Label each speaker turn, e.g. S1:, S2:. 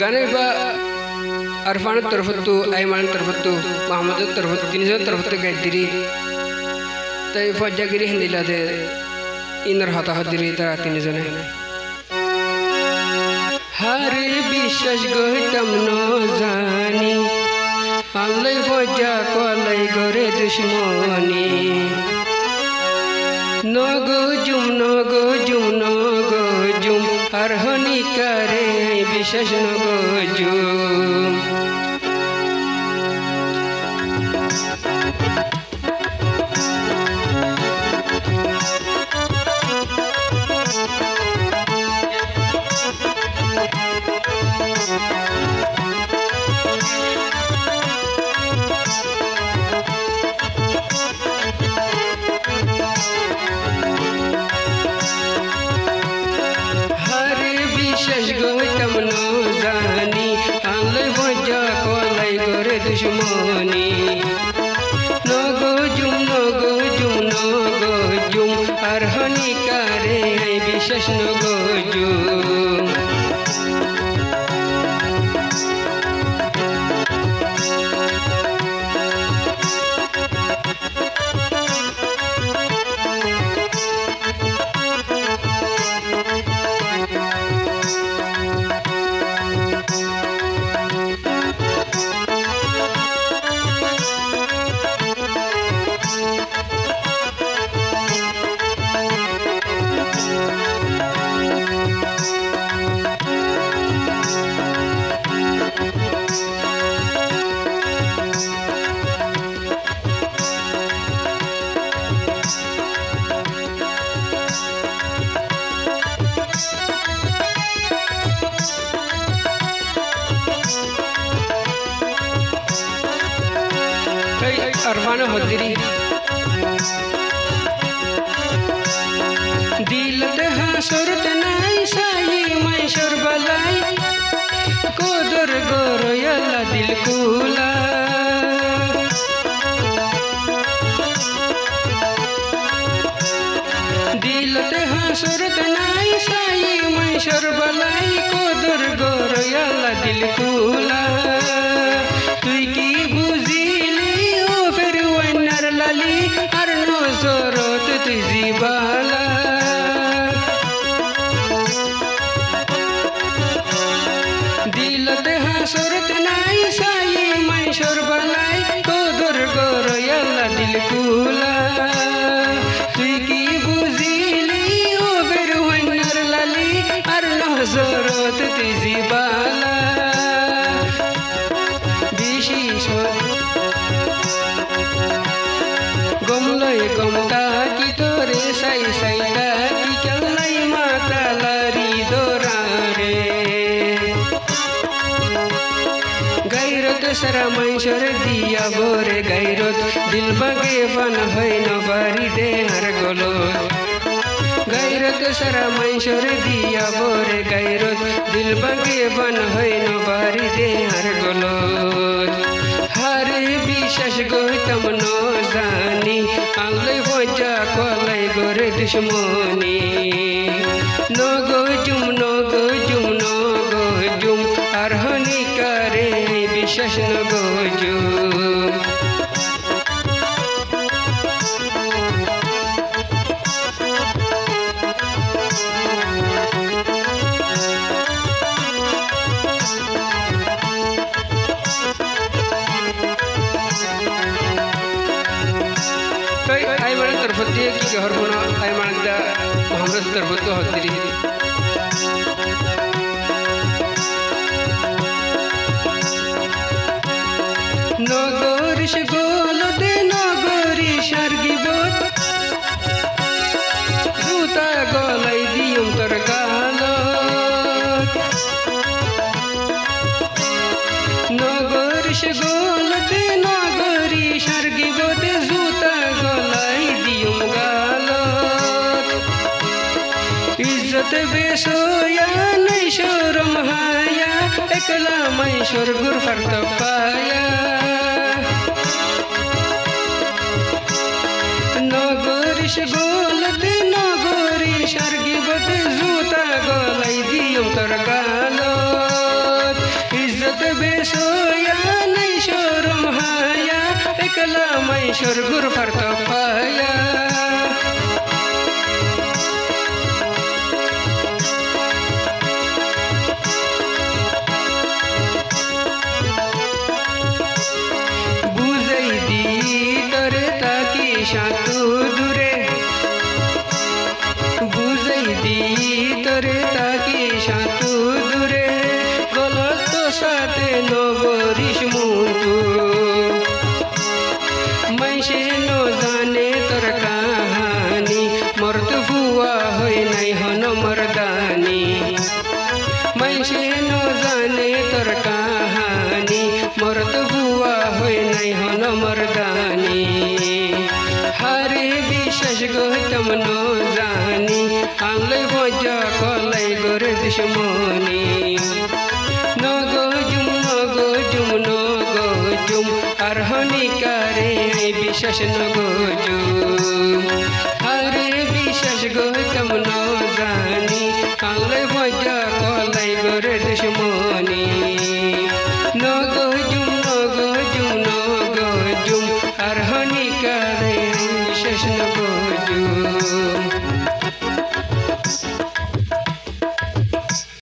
S1: गाने बा अरफान तरफतु आयमान तरफतु मोहम्मद तरफतु तिनजन तरफतु गायदिरी ताई फज्जागिरी हिंदिला दे इनर हाता हदिरी तारा तिनजने हारे বিশ্বাস গইতাম ন জানি আল্লাই ফজ্জা কলাই গরে দুশ্মনী নগজুম আর হনিকারে বিশ্বাস নগজুম दुश्मनी नगजुम আর হনিকারে বিশ্বাস নগজুম अरफाना हदिरी दिलत हासरत नाई साई मैशर बलाई कोदर गोरयला दिल कुला दिलत हासरत नाई साई मैशर बलाई कोदर गोरयला दिल कुला तुई की আর নজরত তুই জিবালা দিলতে হাসরত নাই সাই মাইশর বালাই তোদর গরয়াল্লা দিল কুলা তুই কি বুঝিলি ও বেরওয়ানার লালি আর নজরত তুই জিবালা বিশিষ गमलाई गमता की तोरे साई साईता की कल्लाई माता लारी दोरारे गैरत सरा मैशर दिया बोरे गैरत दिल बगे फन है नवारी दे हर गोलो गैरत सरा मैशर दिया बोरे गैरत दिल बगे फन है नवारी दे हर गोलो हारे বিশ্বাস গইতাম ন জানি আল্লাই ফজ্জা কলাই গরে দুশ্মনী নগজুম আর হনিকারে বিশ্বাস নগজুম तरफती की हर गुना आयमान दा मोहम्मद तरफतो हदिरी नगरिश गोलदे नगरी सर्गिबत जूता गलाई दियम तर गालत नगरिश गोलदे नगरी सर्गिबत जूता गलाई इज्जत बेसोया नहीं शोरम हाया एकला मैशर गुरफर तपाया नगरिश गोलत नगरी सर्गिबत जूता गलाई दियम तर गालत mansur gur fartafaya buzai di tore taki shantu dure buzai di tore taki shantu dure golat sate novorish muntu manshe no jane tor kahani mort bua hoy nai hon mardani manshe no jane tor kahani mort bua hoy nai hon mardani hare bishas gotam no jani anglai boja kolai gor dushmoni no go jum arhoni kare bishas no go jum hare bishas gotam no jani anglai boja kolai gor dushmoni no go jum arhoni kare bishas no go